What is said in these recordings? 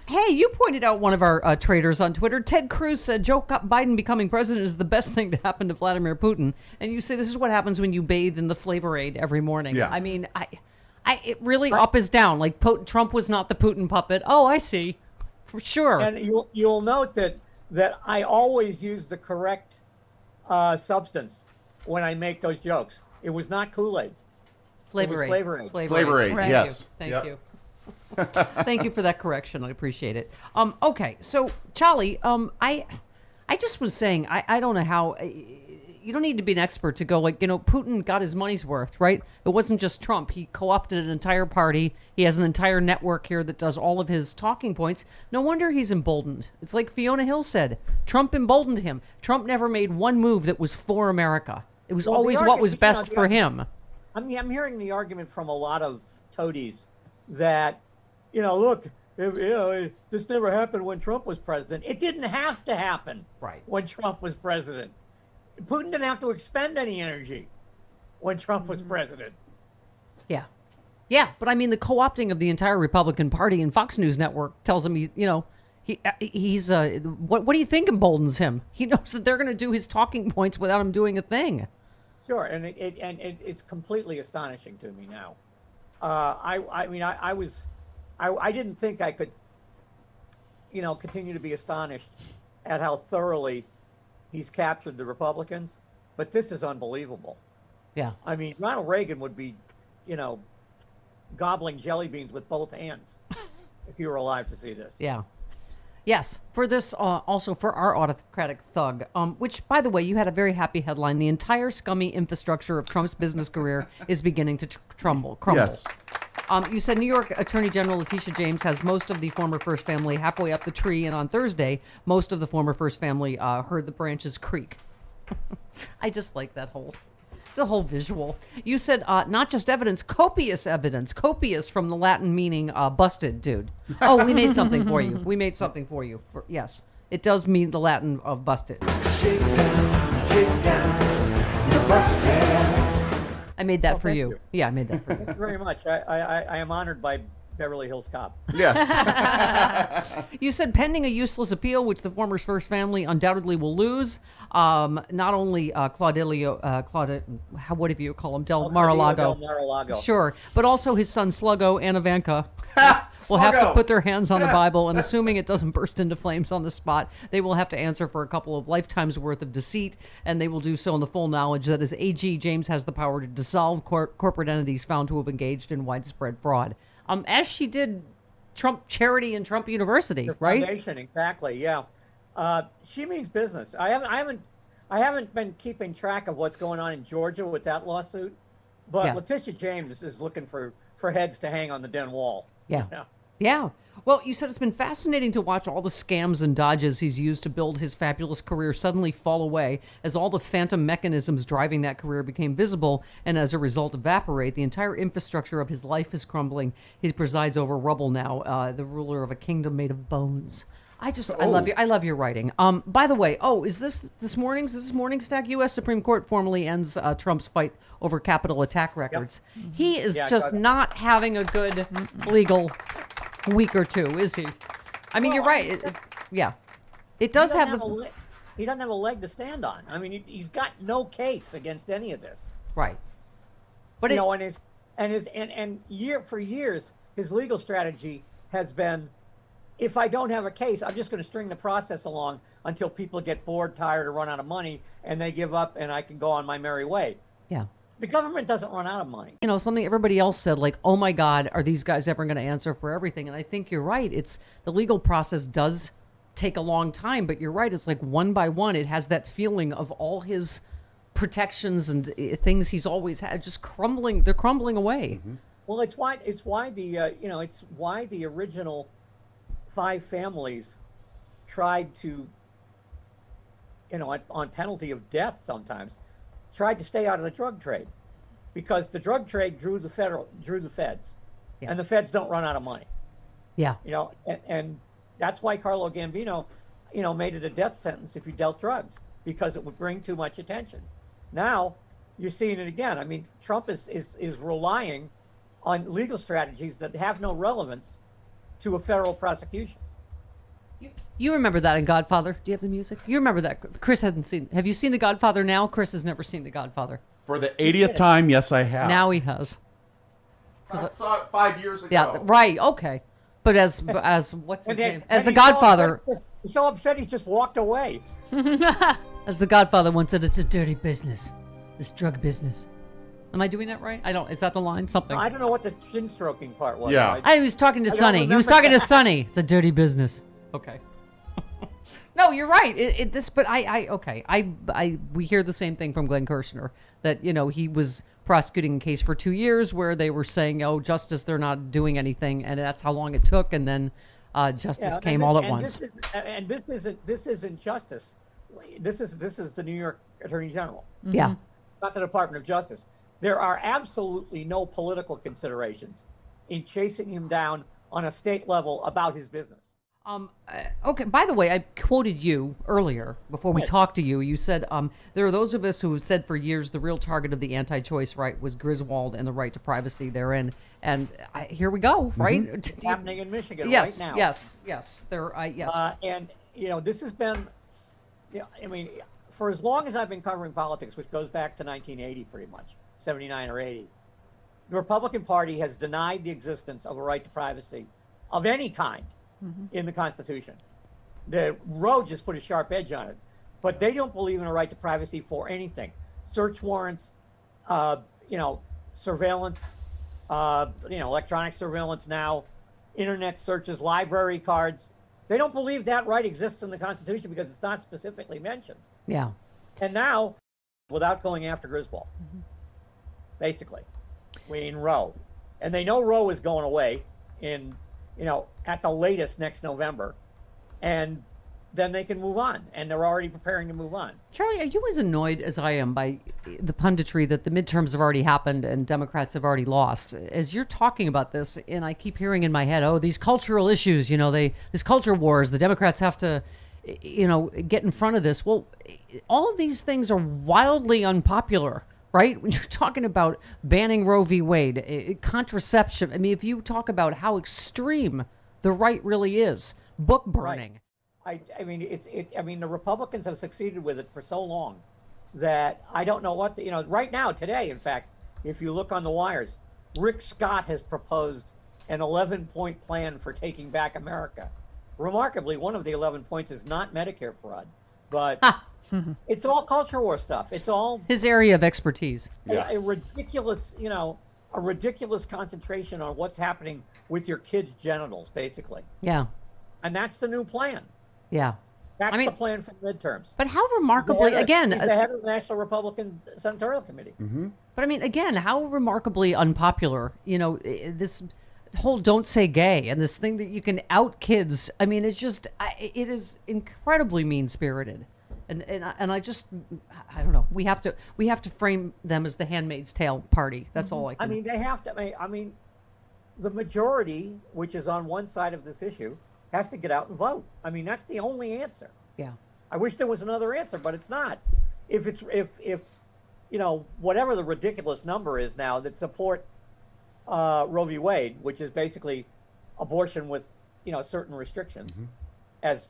Hey, you pointed out one of our traders on Twitter. Ted Cruz said Joe Biden becoming president is the best thing to happen to Vladimir Putin. And you say this is what happens when you bathe in the Flavor Aid every morning. Yeah. I mean, it really up is down. Like Trump was not the Putin puppet. Oh, I see. For sure. And you'll note that I always use the correct substance when I make those jokes. It was not Kool-Aid. Flavor Aid. Flavor Aid. Flavor Aid, Thank yes. You. Yep. Thank you. Thank you for that correction. I appreciate it. Okay, so Charlie, I just was saying, I don't know how. You don't need to be an expert to go Putin got his money's worth, right? It wasn't just Trump. He co-opted an entire party. He has an entire network here that does all of his talking points. No wonder he's emboldened. It's like Fiona Hill said. Trump emboldened him. Trump never made one move that was for America. It was always what was best for him. I'm hearing the argument from a lot of toadies that, look, this never happened when Trump was president. It didn't have to happen when Trump was president. Putin didn't have to expend any energy when Trump was president. Yeah. Yeah, but I mean, the co-opting of the entire Republican Party and Fox News Network tells him, he's what do you think emboldens him? He knows that they're going to do his talking points without him doing a thing. Sure, and it's completely astonishing to me now. I didn't think I could, continue to be astonished at how thoroughly he's captured the Republicans, but this is unbelievable. Yeah. I mean, Ronald Reagan would be, gobbling jelly beans with both hands if you were alive to see this. Yeah. Yes, for this, also for our autocratic thug, which, by the way, you had a very happy headline. The entire scummy infrastructure of Trump's business career is beginning to crumble. Yes. You said New York Attorney General Letitia James has most of the former First Family halfway up the tree, and on Thursday, most of the former First Family heard the branches creak. I just like that the whole visual. You said not just evidence, copious evidence. Copious from the Latin meaning busted, dude. Oh, we made something for you. We made something for you. Yes, it does mean the Latin of busted. Shake down, you're busted. I made that for you. Yeah, I made that for you. Thank you very much. I am honored by Beverly Hills Cop. Yes. You said pending a useless appeal, which the former First Family undoubtedly will lose. Not only whatever you call him, Del Mar-a-Lago. Sure, but also his son Sluggo and Ivanka will have to put their hands on the Bible, and assuming it doesn't burst into flames on the spot, they will have to answer for a couple of lifetimes worth of deceit, and they will do so in the full knowledge that as AG, James has the power to dissolve corporate entities found to have engaged in widespread fraud. As she did Trump Charity and Trump University, the right? Foundation, exactly. Yeah, she means business. I haven't been keeping track of what's going on in Georgia with that lawsuit, but Letitia James is looking for heads to hang on the den wall. Yeah. Yeah. Well, you said it's been fascinating to watch all the scams and dodges he's used to build his fabulous career suddenly fall away as all the phantom mechanisms driving that career became visible and as a result evaporate. The entire infrastructure of his life is crumbling. He presides over rubble now, the ruler of a kingdom made of bones. I love your writing. By the way, is this morning's stack? U.S. Supreme Court formally ends Trump's fight over Capitol attack records. Yep. He is just not having a good legal week or two, is he? I mean, you're right. It does have he doesn't have a leg to stand on. I mean, he's got no case against any of this. Right. But for years, his legal strategy has been, if I don't have a case, I'm just going to string the process along until people get bored, tired, or run out of money, and they give up, and I can go on my merry way. Yeah. The government doesn't run out of money. Something everybody else said, like, oh my God, are these guys ever going to answer for everything? And I think you're right. It's the legal process does take a long time, but you're right. It's like one by one, it has that feeling of all his protections and things he's always had just crumbling. They're crumbling away. Mm-hmm. Well, it's why the original 5 families tried to, on penalty of death sometimes, tried to stay out of the drug trade, because the drug trade drew the feds, and the feds don't run out of money. Yeah. And that's why Carlo Gambino, made it a death sentence if you dealt drugs, because it would bring too much attention. Now you're seeing it again. I mean, Trump is relying on legal strategies that have no relevance to a federal prosecution. You remember that in Godfather? Do you have the music? You remember that? Chris hasn't seen. Have you seen The Godfather now? Chris has never seen The Godfather. For the 80th time, yes, I have. Now he has. I saw it 5 years ago. Yeah, right. Okay. But as what's his name? As the he's Godfather. He's so upset he's just walked away. As the Godfather once said, it's a dirty business. This drug business. Am I doing that right? I don't. Is that the line? Something. I don't know what the chin stroking part was. Yeah. I was talking to Sonny. He was talking to Sonny. It's a dirty business. Okay. No, you're right. We hear the same thing from Glenn Kirshner, that, he was prosecuting a case for 2 years where they were saying, oh, justice, they're not doing anything. And that's how long it took. And then justice came all at once. This isn't justice. This is the New York Attorney General. Mm-hmm. Yeah. Not the Department of Justice. There are absolutely no political considerations in chasing him down on a state level about his business. Okay, by the way, I quoted you earlier before we talked to you. You said there are those of us who have said for years the real target of the anti-choice right was Griswold and the right to privacy therein. And here we go, right? It's happening in Michigan right now. Yes. Yes. And, this has been, for as long as I've been covering politics, which goes back to 1980 pretty much, 79 or 80, the Republican Party has denied the existence of a right to privacy of any kind in the Constitution. The Roe just put a sharp edge on it, but they don't believe in a right to privacy for anything. Search warrants, surveillance, electronic surveillance now, internet searches, library cards. They don't believe that right exists in the Constitution because it's not specifically mentioned. Yeah. And now, without going after Griswold, basically, we in Roe. And they know Roe is going away in, at the latest next November. And then they can move on. And they're already preparing to move on. Charlie, are you as annoyed as I am by the punditry that the midterms have already happened and Democrats have already lost? As you're talking about this, and I keep hearing in my head, oh, these cultural issues, these culture wars, the Democrats have to, get in front of this. Well, all of these things are wildly unpopular, right? When you're talking about banning Roe v. Wade, contraception. I mean, if you talk about how extreme the right really is, book burning. Right. The Republicans have succeeded with it for so long that I don't know what right now, today, in fact, if you look on the wires, Rick Scott has proposed an 11-point plan for taking back America. Remarkably, one of the 11 points is not Medicare fraud, but it's all culture war stuff. It's all his area of expertise. A ridiculous, a ridiculous concentration on what's happening with your kids' genitals, basically. Yeah. And that's the new plan. Yeah. That's the plan for midterms. But how remarkably, he's the head of the National Republican Senatorial Committee. Mm-hmm. But I mean, again, how remarkably unpopular, this whole don't say gay and this thing that you can out kids. I mean, it's just, it is incredibly mean-spirited. And I don't know. We have to frame them as the Handmaid's Tale party. That's all I can. I mean, they have to. I mean, the majority, which is on one side of this issue, has to get out and vote. I mean, that's the only answer. Yeah. I wish there was another answer, but it's not. If whatever the ridiculous number is now that support Roe v. Wade, which is basically abortion with certain restrictions, as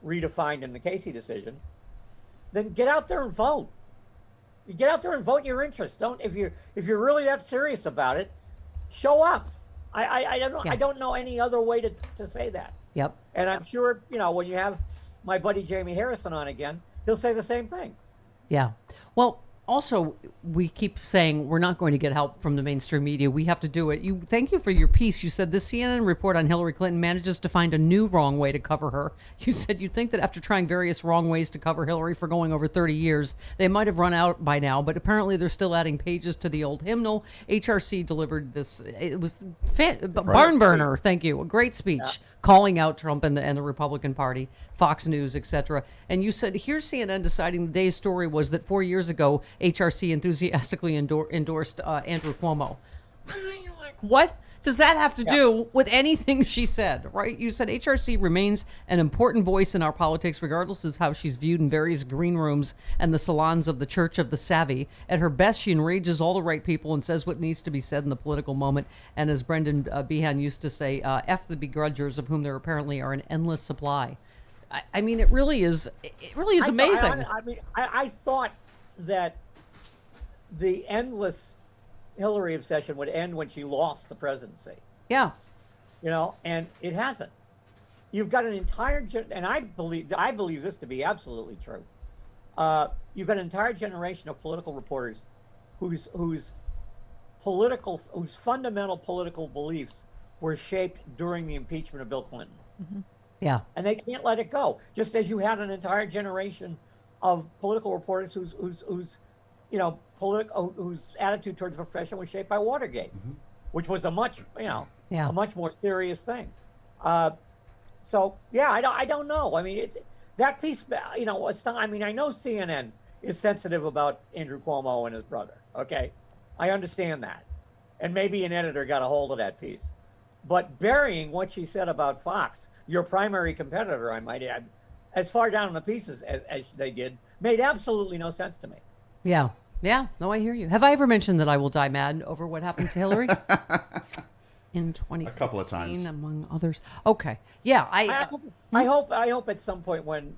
redefined in the Casey decision, then get out there and vote. You get out there and vote your interest. Don't if you're really that serious about it, show up. I don't know. Yeah. I don't know any other way to say that. Yep. And I'm sure when you have my buddy Jamie Harrison on again, he'll say the same thing. Yeah. Well, also, we keep saying we're not going to get help from the mainstream media. We have to do it. Thank you for your piece. You said the CNN report on Hillary Clinton manages to find a new wrong way to cover her. You said you'd think that after trying various wrong ways to cover Hillary for going over 30 years, they might have run out by now, but apparently they're still adding pages to the old hymnal. HRC delivered this. It was barn burner. Thank you. A great speech calling out Trump and the Republican Party, Fox News, etc. And you said, here's CNN deciding the day's story was that 4 years ago, HRC enthusiastically endorsed Andrew Cuomo. You're like, what? does that have to do with anything she said, right? You said HRC remains an important voice in our politics, regardless of how she's viewed in various green rooms and the salons of the Church of the Savvy. At her best, she enrages all the right people and says what needs to be said in the political moment. And as Brendan Behan used to say, F the begrudgers, of whom there apparently are an endless supply. I mean, it really is amazing. I thought that the endless Hillary obsession would end when she lost the presidency. Yeah. And it hasn't. You've got an entire and I believe this to be absolutely true. You've got an entire generation of political reporters whose fundamental political beliefs were shaped during the impeachment of Bill Clinton. Mm-hmm. Yeah. And they can't let it go. Just as you had an entire generation of political reporters whose attitude towards the profession was shaped by Watergate, which was a much more serious thing. I don't know. I mean, that piece, I know CNN is sensitive about Andrew Cuomo and his brother. Okay, I understand that, and maybe an editor got a hold of that piece, but burying what she said about Fox, your primary competitor, I might add, as far down in the pieces as they did, made absolutely no sense to me. Yeah. Yeah. No, I hear you. Have I ever mentioned that I will die mad over what happened to Hillary? In 2016, a couple of times, among others. Okay. Yeah. I hope at some point when,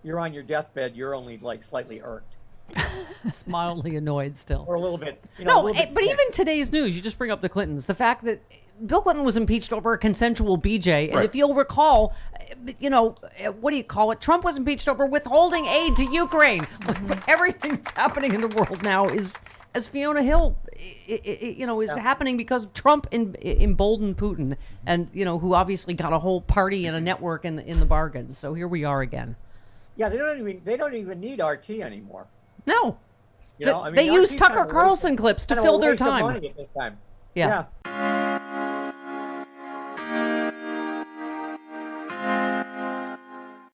you're on your deathbed, you're only like slightly irked. Mildly annoyed still. Or a little bit. But even today's news, you just bring up the Clintons. The fact that Bill Clinton was impeached over a consensual BJ. And if you'll recall, what do you call it? Trump was impeached over withholding aid to Ukraine. Everything that's happening in the world now is, as Fiona Hill, is happening because Trump emboldened Putin, and who obviously got a whole party and a network in the bargain. So here we are again. Yeah, they don't even need RT anymore. No, they use Tucker Carlson clips to fill their time. Money at this time. Yeah.